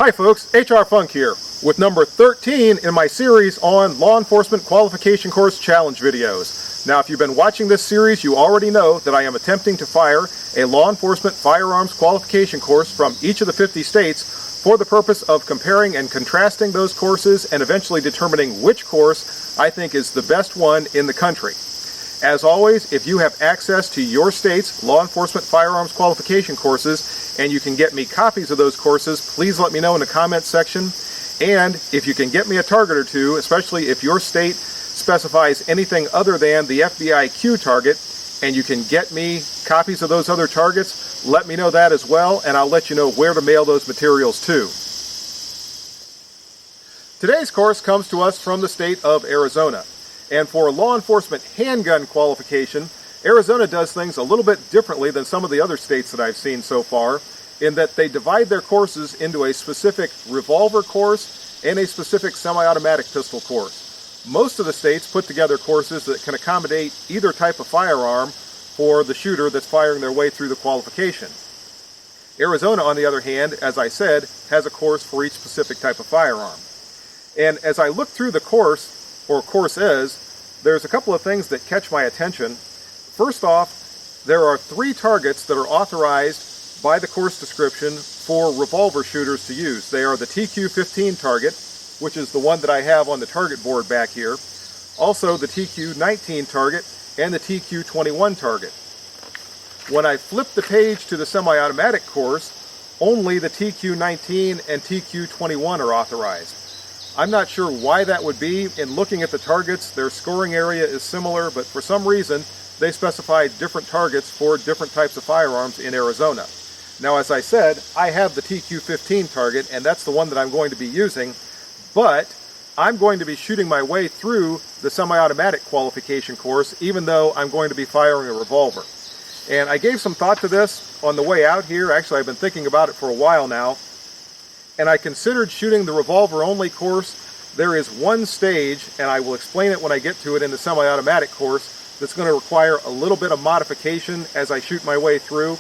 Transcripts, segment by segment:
Hi folks, HR Funk here with number 13 in my series on Law Enforcement Qualification Course Challenge videos. Now if you've been watching this series, you already know that I am attempting to fire a law enforcement firearms qualification course from each of the 50 states for the purpose of comparing and contrasting those courses and eventually determining which course I think is the best one in the country. As always, if you have access to your state's law enforcement firearms qualification courses and you can get me copies of those courses, please let me know in the comments section. And if you can get me a target or two, especially if your state specifies anything other than the FBI Q target, and you can get me copies of those other targets, let me know that as well, and I'll let you know where to mail those materials to. Today's course comes to us from the state of Arizona. And for law enforcement handgun qualification, Arizona does things a little bit differently than some of the other states that I've seen so far, in that they divide their courses into a specific revolver course and a specific semi-automatic pistol course. Most of the states put together courses that can accommodate either type of firearm for the shooter that's firing their way through the qualification. Arizona, on the other hand, as I said, has a course for each specific type of firearm. And as I look through the course, or courses, there's a couple of things that catch my attention. First off, there are 3 targets that are authorized by the course description for revolver shooters to use. They are the TQ-15 target, which is the one that I have on the target board back here, also the TQ-19 target, and the TQ-21 target. When I flip the page to the semi-automatic course, only the TQ-19 and TQ-21 are authorized. I'm not sure why that would be. In looking at the targets, their scoring area is similar, but for some reason, they specify different targets for different types of firearms in Arizona. Now, as I said, I have the TQ-15 target, and that's the one that I'm going to be using, but I'm going to be shooting my way through the semi-automatic qualification course, even though I'm going to be firing a revolver. And I gave some thought to this on the way out here. Actually, I've been thinking about it for a while now. And I considered shooting the revolver-only course. There is one stage, and I will explain it when I get to it in the semi-automatic course, that's going to require a little bit of modification as I shoot my way through.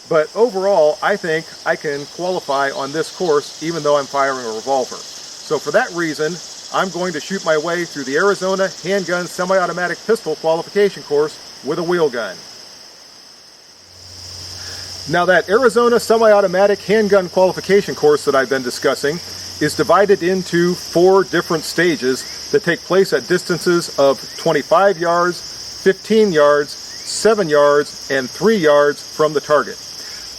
But overall, I think I can qualify on this course even though I'm firing a revolver. So for that reason, I'm going to shoot my way through the Arizona Handgun Semi-Automatic Pistol Qualification course with a wheel gun. Now that Arizona Semi-Automatic Handgun Qualification course that I've been discussing is divided into 4 different stages that take place at distances of 25 yards, 15 yards, 7 yards, and 3 yards from the target.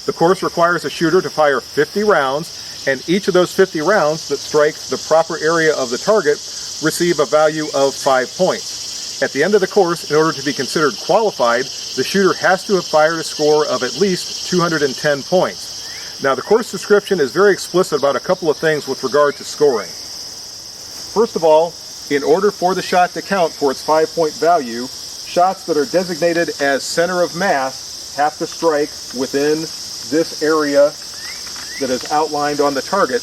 The course requires a shooter to fire 50 rounds, and each of those 50 rounds that strike the proper area of the target receive a value of 5 points. At the end of the course, in order to be considered qualified, the shooter has to have fired a score of at least 210 points. Now, the course description is very explicit about a couple of things with regard to scoring. First of all, in order for the shot to count for its 5-point value, shots that are designated as center of mass have to strike within this area that is outlined on the target.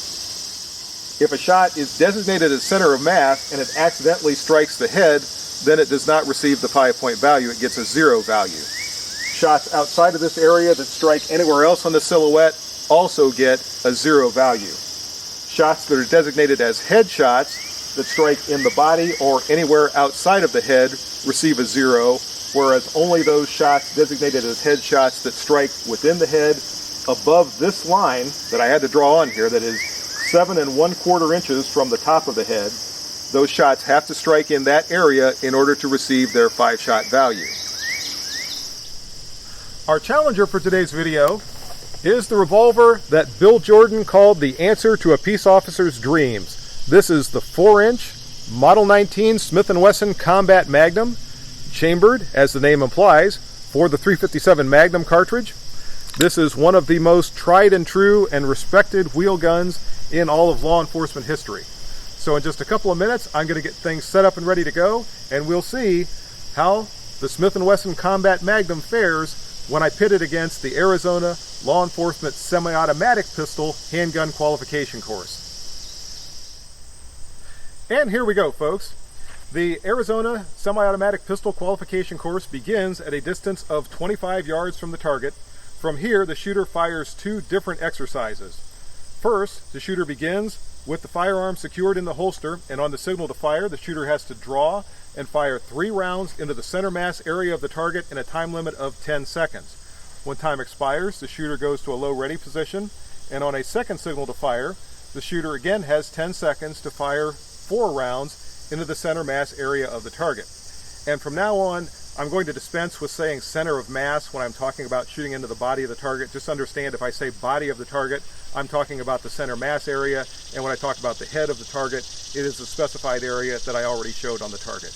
If a shot is designated as center of mass and it accidentally strikes the head, then it does not receive the 5-point value. It gets a 0 value. Shots outside of this area that strike anywhere else on the silhouette also get a 0 value. Shots that are designated as headshots that strike in the body or anywhere outside of the head receive a 0, whereas only those shots designated as headshots that strike within the head above this line that I had to draw on here, that is 7 1/4 inches from the top of the head, those shots have to strike in that area in order to receive their 5-shot value. Our challenger for today's video is the revolver that Bill Jordan called the answer to a peace officer's dreams. This is the 4-inch Model 19 Smith&Wesson Combat Magnum, chambered, as the name implies, for the .357 Magnum cartridge. This is one of the most tried and true and respected wheel guns in all of law enforcement history. So in just a couple of minutes, I'm going to get things set up and ready to go, and we'll see how the Smith&Wesson Combat Magnum fares when I pit it against the Arizona Law Enforcement Semi-Automatic Pistol Handgun Qualification course. And here we go, folks. The Arizona Semi-Automatic Pistol Qualification course begins at a distance of 25 yards from the target. From here, the shooter fires 2 different exercises. First, the shooter begins with the firearm secured in the holster, and on the signal to fire, the shooter has to draw and fire 3 rounds into the center mass area of the target in a time limit of 10 seconds. When time expires, the shooter goes to a low ready position, and on a second signal to fire, the shooter again has 10 seconds to fire 4 rounds into the center mass area of the target. And from now on, I'm going to dispense with saying center of mass when I'm talking about shooting into the body of the target. Just understand, if I say body of the target, I'm talking about the center mass area, and when I talk about the head of the target, it is the specified area that I already showed on the target.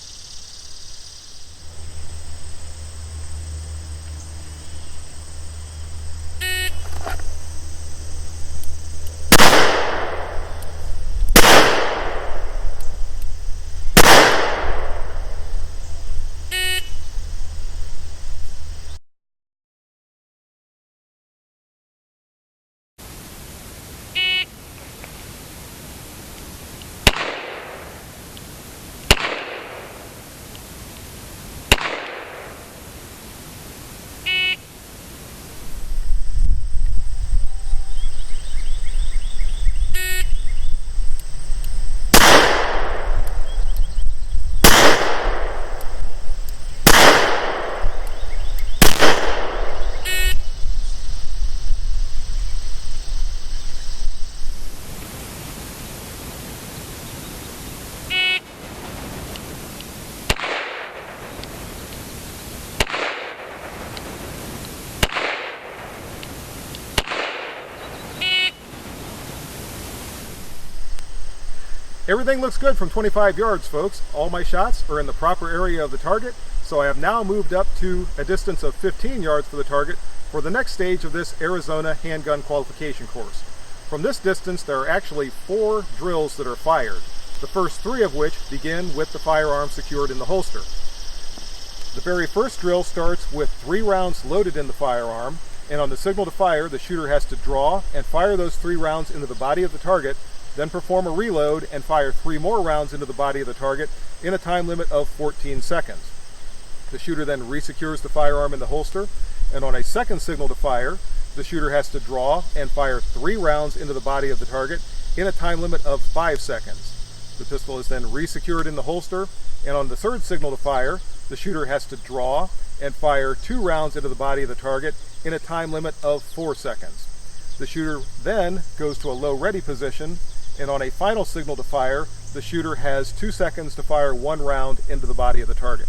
Everything looks good from 25 yards, folks. All my shots are in the proper area of the target, so I have now moved up to a distance of 15 yards for the target for the next stage of this Arizona handgun qualification course. From this distance, there are actually 4 drills that are fired, the first 3 of which begin with the firearm secured in the holster. The very first drill starts with 3 rounds loaded in the firearm, and on the signal to fire, the shooter has to draw and fire those 3 rounds into the body of the target, then perform a reload and fire 3 more rounds into the body of the target in a time limit of 14 seconds. The shooter then resecures the firearm in the holster, and on a second signal to fire, the shooter has to draw and fire 3 rounds into the body of the target in a time limit of 5 seconds. The pistol is then resecured in the holster, and on the third signal to fire, the shooter has to draw and fire 2 rounds into the body of the target in a time limit of 4 seconds. The shooter then goes to a low ready position, and on a final signal to fire, the shooter has 2 seconds to fire 1 round into the body of the target.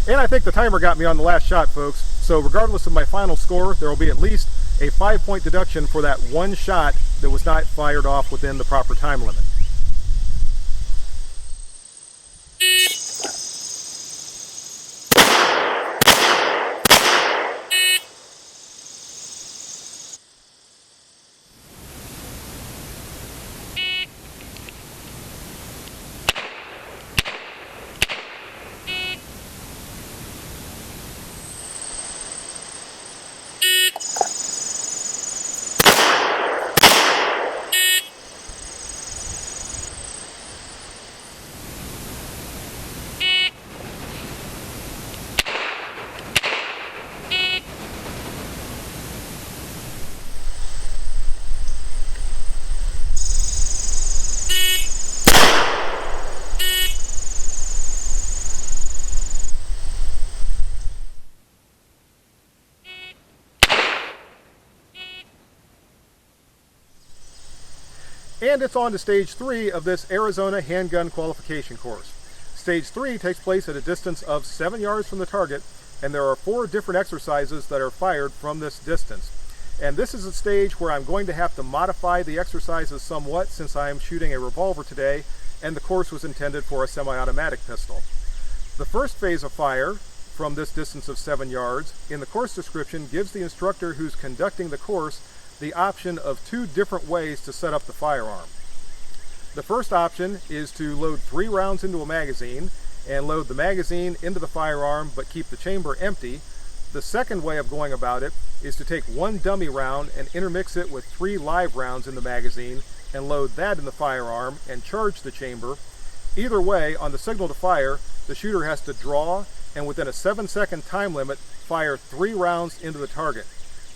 And I think the timer got me on the last shot, folks. So regardless of my final score, there will be at least a 5-point deduction for that one shot that was not fired off within the proper time limit. And it's on to Stage 3 of this Arizona handgun qualification course. Stage 3 takes place at a distance of 7 yards from the target, and there are 4 different exercises that are fired from this distance. And this is a stage where I'm going to have to modify the exercises somewhat since I'm shooting a revolver today and the course was intended for a semi-automatic pistol. The first phase of fire from this distance of 7 yards in the course description gives the instructor who's conducting the course the option of 2 different ways to set up the firearm. The first option is to load 3 rounds into a magazine and load the magazine into the firearm but keep the chamber empty. The second way of going about it is to take 1 dummy round and intermix it with 3 live rounds in the magazine and load that in the firearm and charge the chamber. Either way, on the signal to fire, the shooter has to draw and within a 7-second time limit fire 3 rounds into the target.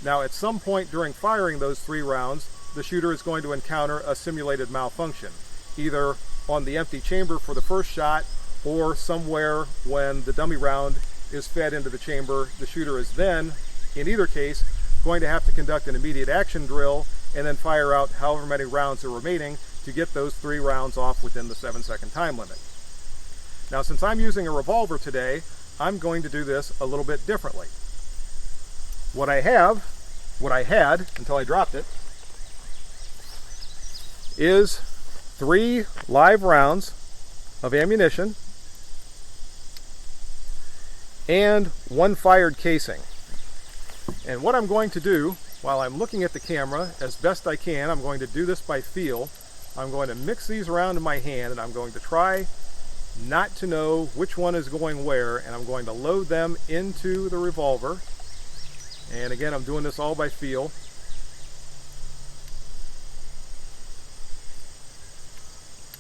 Now at some point during firing those 3 rounds, the shooter is going to encounter a simulated malfunction, either on the empty chamber for the first shot or somewhere when the dummy round is fed into the chamber. The shooter is then, in either case, going to have to conduct an immediate action drill and then fire out however many rounds are remaining to get those 3 rounds off within the 7-second time limit. Now since I'm using a revolver today, I'm going to do this a little bit differently. What I had until I dropped it, is 3 live rounds of ammunition and 1 fired casing. And what I'm going to do while I'm looking at the camera as best I can, I'm going to do this by feel. I'm going to mix these around in my hand and I'm going to try not to know which one is going where, and I'm going to load them into the revolver. And again, I'm doing this all by feel.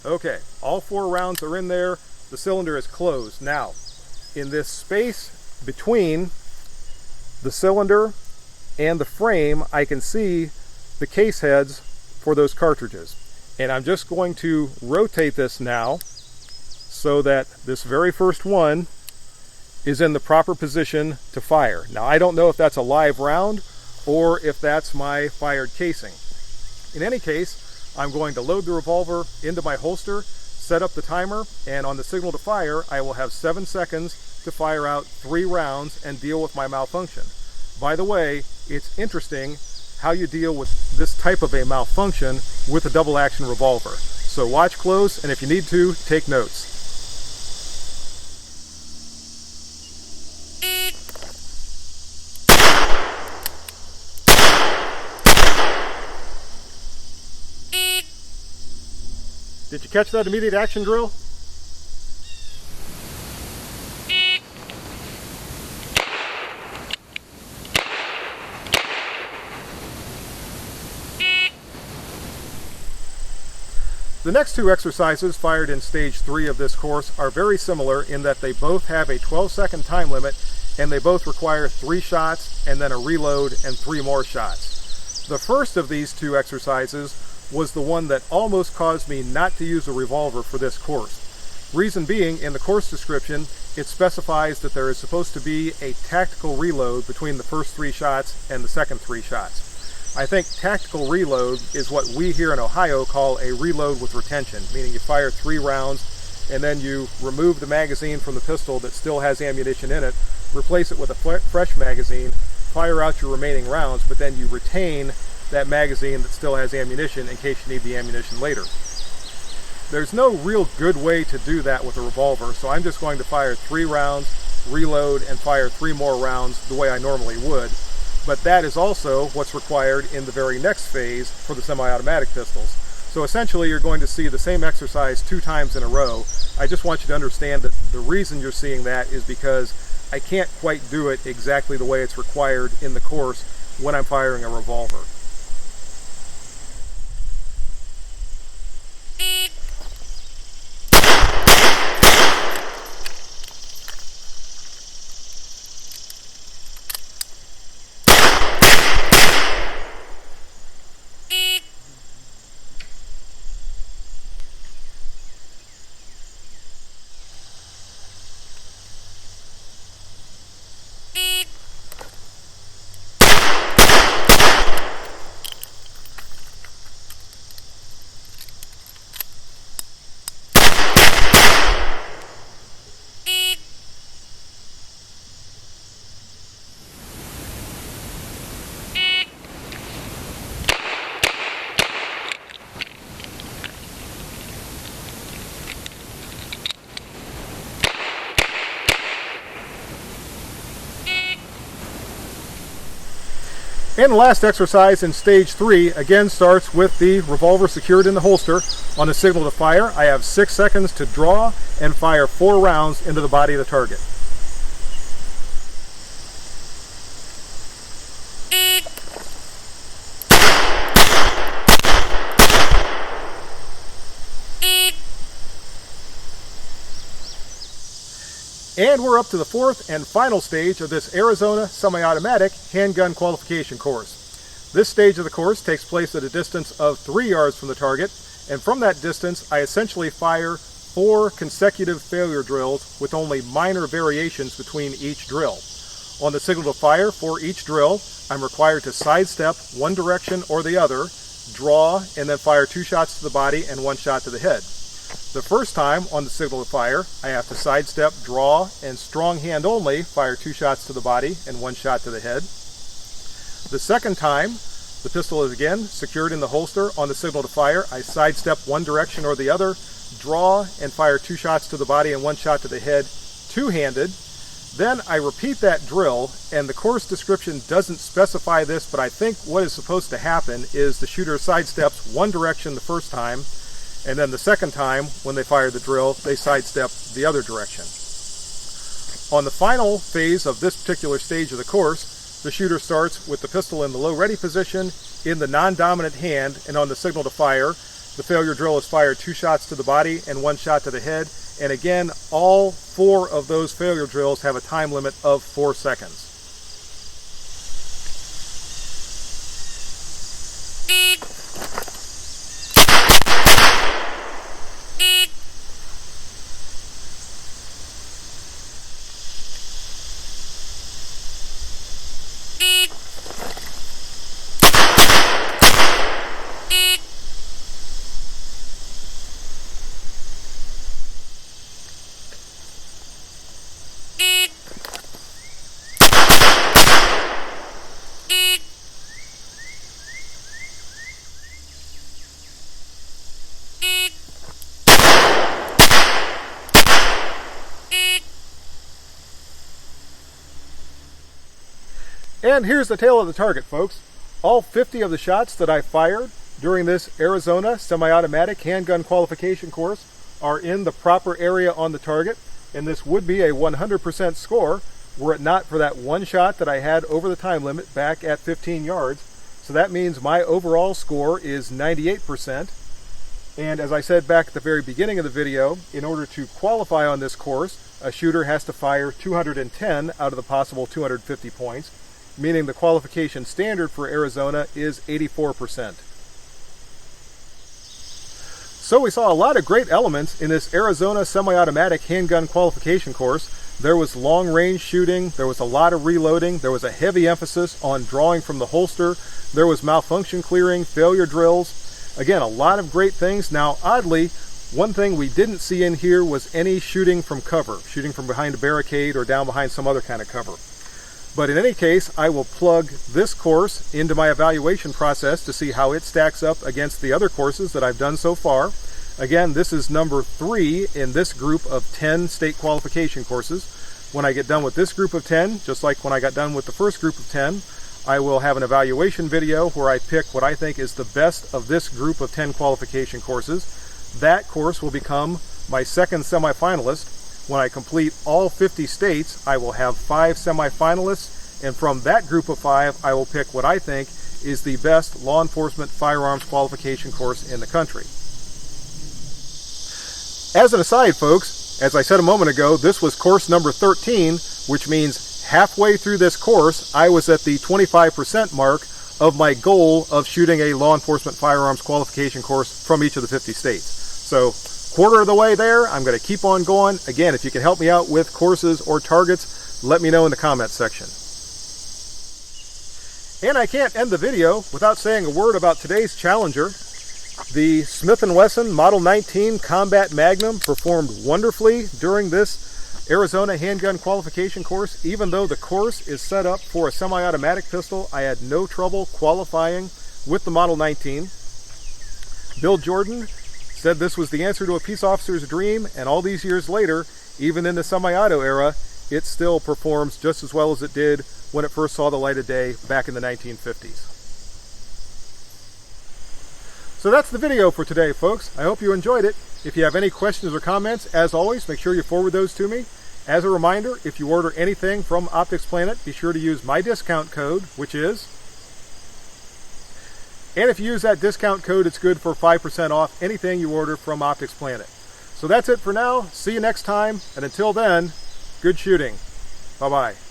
Okay, all 4 rounds are in there. The cylinder is closed. Now, in this space between the cylinder and the frame, I can see the case heads for those cartridges. And I'm just going to rotate this now so that this very first one is in the proper position to fire. Now, I don't know if that's a live round or if that's my fired casing. In any case, I'm going to load the revolver into my holster, set up the timer, and on the signal to fire, I will have 7 seconds to fire out 3 rounds and deal with my malfunction. By the way, it's interesting how you deal with this type of a malfunction with a double action revolver. So watch close, and if you need to, take notes. Did you catch that immediate action drill? The next 2 exercises fired in stage 3 of this course are very similar in that they both have a 12-second time limit and they both require 3 shots and then a reload and 3 more shots. The first of these 2 exercises was the one that almost caused me not to use a revolver for this course. Reason being, in the course description, it specifies that there is supposed to be a tactical reload between the first 3 shots and the second 3 shots. I think tactical reload is what we here in Ohio call a reload with retention, meaning you fire 3 rounds and then you remove the magazine from the pistol that still has ammunition in it, replace it with a fresh magazine, fire out your remaining rounds, but then you retain that magazine that still has ammunition in case you need the ammunition later. There's no real good way to do that with a revolver, so I'm just going to fire 3 rounds, reload, and fire 3 more rounds the way I normally would. But that is also what's required in the very next phase for the semi-automatic pistols. So essentially you're going to see the same exercise 2 times in a row. I just want you to understand that the reason you're seeing that is because I can't quite do it exactly the way it's required in the course when I'm firing a revolver. And the last exercise in stage 3 again starts with the revolver secured in the holster. On the signal to fire, I have 6 seconds to draw and fire 4 rounds into the body of the target. And we're up to the 4th and final stage of this Arizona semi-automatic handgun qualification course. This stage of the course takes place at a distance of 3 yards from the target, and from that distance I essentially fire 4 consecutive failure drills with only minor variations between each drill. On the signal to fire for each drill, I'm required to sidestep one direction or the other, draw, and then fire 2 shots to the body and 1 shot to the head. The first time on the signal to fire, I have to sidestep, draw, and strong hand only fire 2 shots to the body and 1 shot to the head. The second time, the pistol is again secured in the holster. On the signal to fire, I sidestep one direction or the other, draw, and fire 2 shots to the body and 1 shot to the head, two-handed. Then I repeat that drill, and the course description doesn't specify this, but I think what is supposed to happen is the shooter sidesteps one direction the first time, and then the second time, when they fire the drill, they sidestep the other direction. On the final phase of this particular stage of the course, the shooter starts with the pistol in the low ready position in the non-dominant hand, and on the signal to fire, the failure drill is fired 2 shots to the body and 1 shot to the head, and again, all 4 of those failure drills have a time limit of 4 seconds. And here's the tail of the target, folks. All 50 of the shots that I fired during this Arizona semi-automatic handgun qualification course are in the proper area on the target, and this would be a 100% score were it not for that 1 shot that I had over the time limit back at 15 yards. So that means my overall score is 98%. And as I said back at the very beginning of the video, in order to qualify on this course, a shooter has to fire 210 out of the possible 250 points, meaning the qualification standard for Arizona is 84%. So we saw a lot of great elements in this Arizona semi-automatic handgun qualification course. There was long-range shooting, there was a lot of reloading, there was a heavy emphasis on drawing from the holster, there was malfunction clearing, failure drills. Again, a lot of great things. Now, oddly, one thing we didn't see in here was any shooting from cover, shooting from behind a barricade or down behind some other kind of cover. But in any case, I will plug this course into my evaluation process to see how it stacks up against the other courses that I've done so far. Again, this is number 3 in this group of 10 state qualification courses. When I get done with this group of 10, just like when I got done with the first group of 10, I will have an evaluation video where I pick what I think is the best of this group of 10 qualification courses. That course will become my second semifinalist. When I complete all 50 states, I will have 5 semifinalists, and from that group of 5, I will pick what I think is the best law enforcement firearms qualification course in the country. As an aside, folks, as I said a moment ago, this was course number 13, which means halfway through this course, I was at the 25% mark of my goal of shooting a law enforcement firearms qualification course from each of the 50 states. So, quarter of the way there, I'm going to keep on going. Again, if you can help me out with courses or targets, let me know in the comments section. And I can't end the video without saying a word about today's challenger. The Smith & Wesson Model 19 Combat Magnum performed wonderfully during this Arizona handgun qualification course. Even though the course is set up for a semi-automatic pistol, I had no trouble qualifying with the Model 19. Bill Jordan said this was the answer to a peace officer's dream, and all these years later, even in the semi-auto era, it still performs just as well as it did when it first saw the light of day back in the 1950s. So that's the video for today, folks. I hope you enjoyed it. If you have any questions or comments, as always, make sure you forward those to me. As a reminder, if you order anything from Optics Planet, be sure to use my discount code, which is... And if you use that discount code, it's good for 5% off anything you order from Optics Planet. So that's it for now. See you next time. And until then, good shooting. Bye-bye.